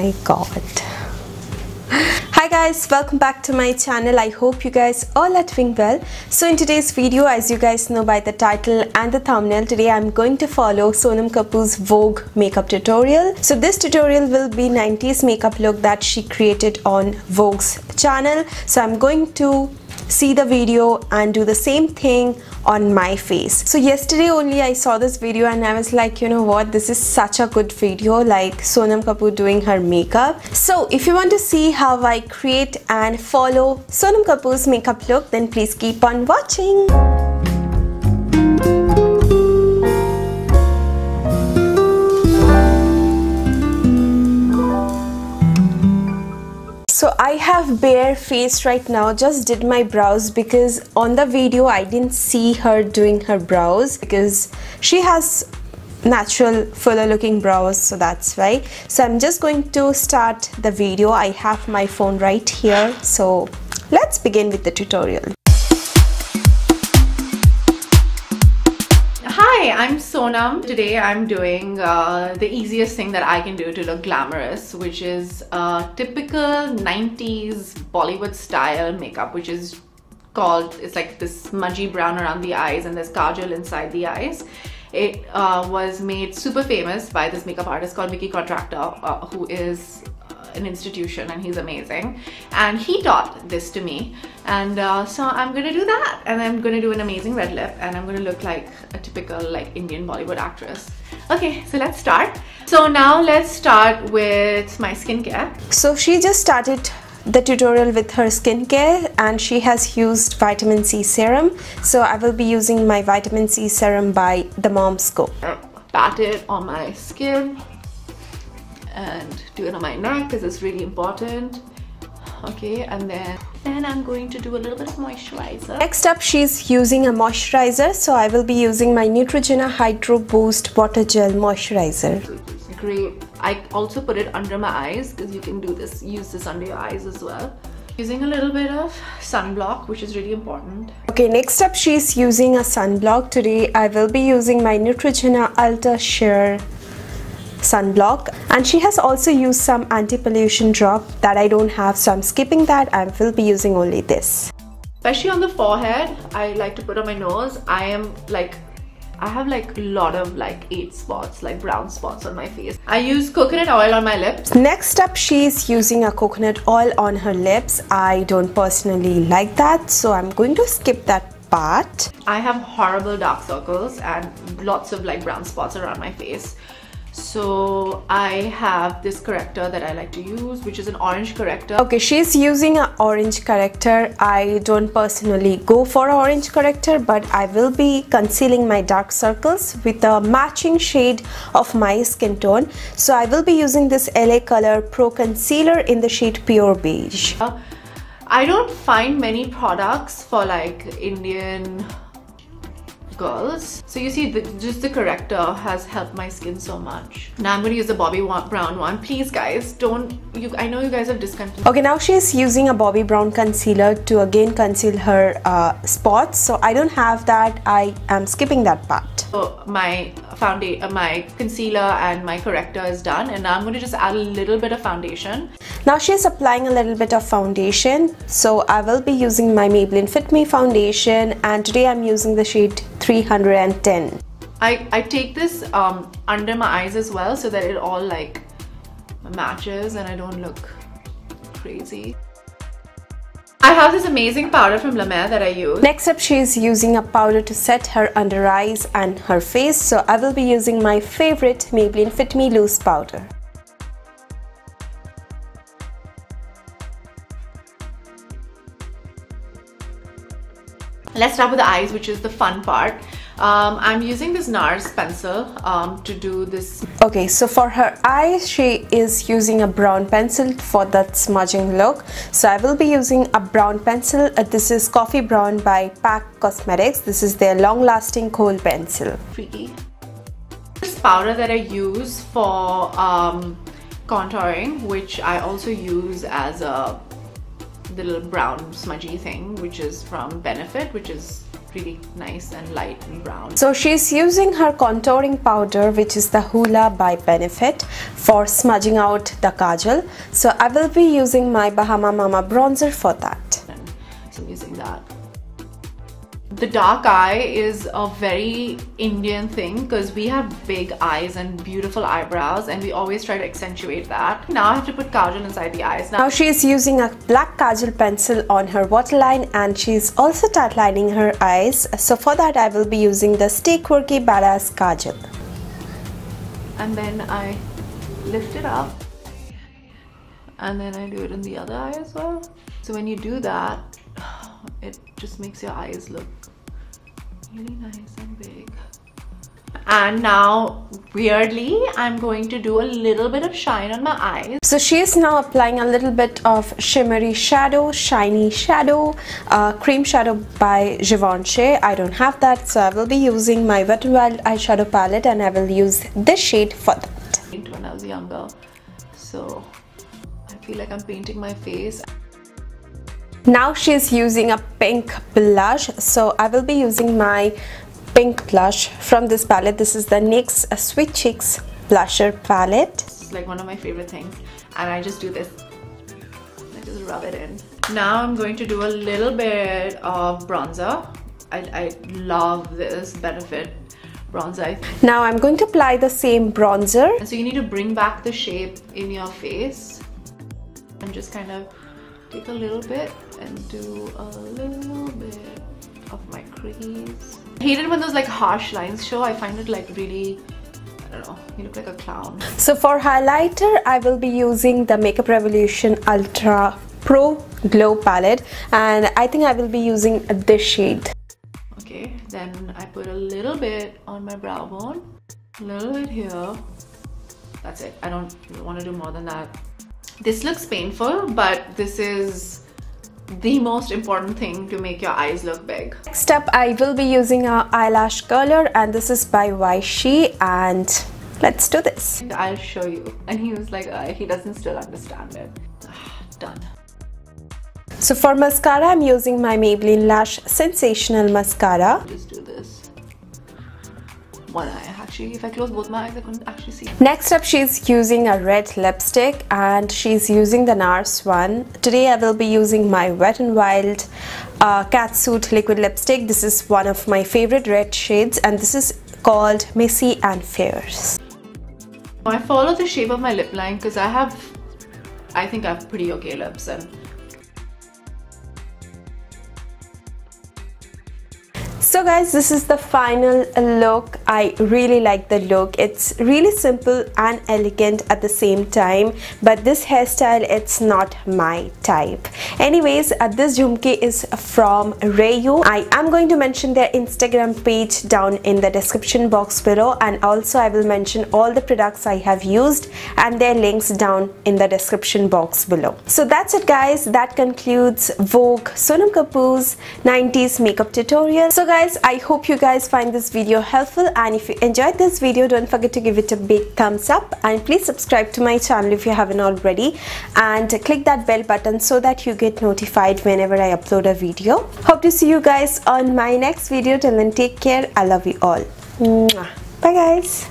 my god. Hi guys, welcome back to my channel. I hope you guys all are doing well. So in today's video, as you guys know by the title and the thumbnail, today I'm going to follow Sonam Kapoor's Vogue makeup tutorial. So this tutorial will be 90s makeup look that she created on Vogue's channel. So I'm going to see the video and do the same thing on my face. So yesterday only I saw this video and I was like, you know what, this is such a good video, like Sonam Kapoor doing her makeup. So if you want to see how I create and follow Sonam Kapoor's makeup look, then please keep on watching. So I have bare face right now, just did my brows because on the video I didn't see her doing her brows because she has natural fuller looking brows, so that's why. So I'm just going to start the video. I have my phone right here, so let's begin with the tutorial. Hi, I'm Sonam. Today I'm doing the easiest thing that I can do to look glamorous, which is typical 90s Bollywood style makeup, which is called, it's like this smudgy brown around the eyes and there's kajal inside the eyes. It was made super famous by this makeup artist called Vicky Contractor, who is an institution, and he's amazing, and he taught this to me, and so I'm gonna do that, and I'm gonna do an amazing red lip, and I'm gonna look like a typical like Indian Bollywood actress. Okay, so let's start. So now let's start with my skincare. So she just started the tutorial with her skincare and she has used vitamin C serum. So I will be using my vitamin C serum by the Mom's Co. Pat it on my skin and do it on my neck because it's really important. Okay, and then I'm going to do a little bit of moisturizer. Next up, she's using a moisturizer, so I will be using my Neutrogena Hydro Boost Water Gel Moisturizer. Great. I also put it under my eyes because you can do this, use this under your eyes as well. Using a little bit of sunblock, which is really important. Okay, next up she's using a sunblock. Today I will be using my Neutrogena Ultra Sheer sunblock, and she has also used some anti-pollution drop that I don't have, so I'm skipping that. I will be using only this. Especially on the forehead, I like to put on my nose. I have like a lot of like 8 spots, like brown spots on my face. I use coconut oil on my lips. Next up, she's using a coconut oil on her lips. I don't personally like that, so I'm going to skip that part. I have horrible dark circles and lots of like brown spots around my face. So I have this corrector that I like to use, which is an orange corrector. Okay, she's using an orange corrector. I don't personally go for orange corrector, but I will be concealing my dark circles with a matching shade of my skin tone. So I will be using this LA Color Pro Concealer in the shade Pure Beige. I don't find many products for like Indian girls, so you see just the corrector has helped my skin so much. Now I'm going to use the Bobbi Brown one. Please guys, I know you guys have discontinued. Okay, now she's using a Bobbi Brown concealer to again conceal her spots, so I don't have that. I am skipping that part. So my concealer and my corrector is done, and now I'm going to just add a little bit of foundation. Now she's applying a little bit of foundation, so I will be using my Maybelline Fit Me foundation, and today I'm using the shade 310. I take this under my eyes as well so that it all like matches and I don't look crazy. I have this amazing powder from La Mer that I use. Next up, she's using a powder to set her under eyes and her face, so I will be using my favorite Maybelline Fit Me loose powder. Let's start with the eyes, which is the fun part. I'm using this NARS pencil to do this. Okay, so for her eyes, she is using a brown pencil for that smudging look. So I will be using a brown pencil. This is Coffee Brown by PAC Cosmetics. This is their long-lasting kohl pencil. Freaky. This powder that I use for contouring, which I also use as a little brown smudgy thing, which is from Benefit, which is really nice and light and brown. So she's using her contouring powder, which is the Hoola by Benefit, for smudging out the kajal. So I will be using my Bahama Mama bronzer for that. So I'm using that. The dark eye is a very Indian thing because we have big eyes and beautiful eyebrows, and we always try to accentuate that. Now I have to put kajal inside the eyes. Now she is using a black kajal pencil on her waterline, and she's also tightlining her eyes. So for that I will be using the Stay Quirky Badass Kajal. And then I lift it up, and then I do it in the other eye as well. So when you do that, it just makes your eyes look really nice and big. And now weirdly I'm going to do a little bit of shine on my eyes. So she is now applying a little bit of shimmery shadow, shiny shadow, cream shadow by Givenchy. I don't have that, so I will be using my Wet n Wild eyeshadow palette, and I will use this shade for that. When I was younger, so I feel like I'm painting my face. Now she's using a pink blush, so I will be using my pink blush from this palette. This is the NYX Sweet Cheeks blusher palette. It's like one of my favorite things, and I just do this. I just rub it in. Now I'm going to do a little bit of bronzer. I love this Benefit bronzer. Now I'm going to apply the same bronzer. And so you need to bring back the shape in your face and just kind of take a little bit and do a little bit of my crease. I hate it when those like harsh lines show. I find it like really, I don't know, you look like a clown. So for highlighter I will be using the Makeup Revolution Ultra Pro Glow palette, and I think I will be using this shade. Okay, then I put a little bit on my brow bone, a little bit here. That's it. I don't want to do more than that. This looks painful, but this is the most important thing to make your eyes look big. Next up I will be using a eyelash curler, and this is by YShe, and let's do this. I'll show you. And he was like, he doesn't still understand it. Done. So for mascara I'm using my Maybelline Lash Sensational Mascara. Just do this. One eye. Actually, if I close both my eyes, I couldn't actually see. Next up, she's using a red lipstick, and she's using the NARS one. Today I will be using my Wet n Wild Catsuit liquid lipstick. This is one of my favorite red shades, and this is called Messy and Fierce. I follow the shape of my lip line because I think I have pretty okay lips, and so guys, this is the final look. I really like the look. It's really simple and elegant at the same time, but this hairstyle, it's not my type. Anyways, this jhumke is from Rayo. I am going to mention their Instagram page down in the description box below, and also I will mention all the products I have used and their links down in the description box below. So that's it guys, that concludes Vogue Sonam Kapoor's 90s makeup tutorial. So guys, I hope you guys find this video helpful, and if you enjoyed this video, don't forget to give it a big thumbs up, and please subscribe to my channel if you haven't already, and click that bell button so that you get notified whenever I upload a video. Hope to see you guys on my next video. Till then, take care. I love you all. Mwah. Bye guys.